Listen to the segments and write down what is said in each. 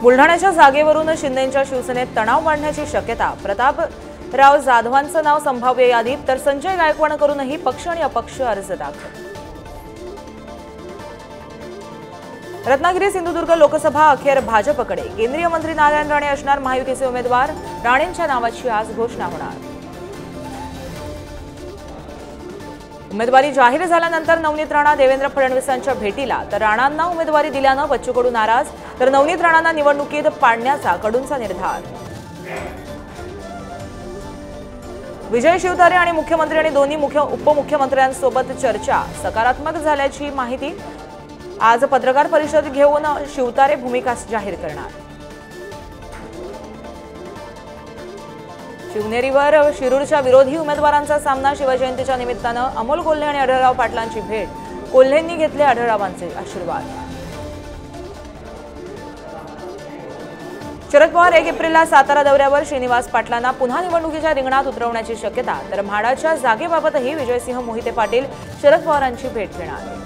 बुलढाण्याच्या जागेवरून शिंदेंच्या शिवसेनेत तणाव वाढण्याची शक्यता। प्रतापराव जाधवांचं नाव संभाव्य यादीत, तर संजय गायकवाडकरूनही पक्ष आणि अपक्ष अर्ज दाखल। रत्नागिरी सिंधुदुर्ग लोकसभा अखेर भाजपकडे। केंद्रीय मंत्री नारायण राणे असणार महायुतीचे उमेदवार। राणेंच्या नावाची आज घोषणा होणार। उमेदवारी जाहीर झाल्यानंतर नवनीत राणा देवेंद्र फडणवीसांच्या भेटीला, तर राणांना उमेदवारी दिल्यानं बच्चू कडू नाराज, तर नवनीत राणांना निवडणुकीत पाडण्याचा कडूंचा निर्धार। विजय शिवतारे आणि मुख्यमंत्री आणि दोन्ही उपमुख्यमंत्र्यांसोबत चर्चा सकारात्मक झाल्याची माहिती। आज पत्रकार परिषद घेऊन शिवतारे भूमिका जाहीर करणार। शिवनेरीवर शिरूरच्या विरोधी उमेदवारांचा सामना। शिवजयंतीच्या निमित्तानं अमोल कोल्हे आणि आढळराव पाटलांची भेट। कोल्हेंनी घेतले आढळरावांचे आशीर्वाद। शरद पवार 1 एप्रिलला सातारा दौऱ्यावर। श्रीनिवास पाटलांना पुन्हा निवडणुकीच्या रिंगणात उतरवण्याची शक्यता, तर म्हाडाच्या जागेबाबतही विजयसिंह मोहिते पाटील शरद पवारांची भेट घेणार।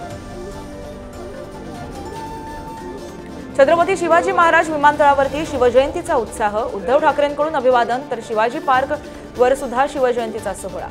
छत्रपती शिवाजी महाराज विमानतळावरती शिवजयंतीचा उत्साह। उद्धव ठाकरेंकडून अभिवादन, तर शिवाजी पार्क वर सुद्धा शिवजयंतीचा सोहळा।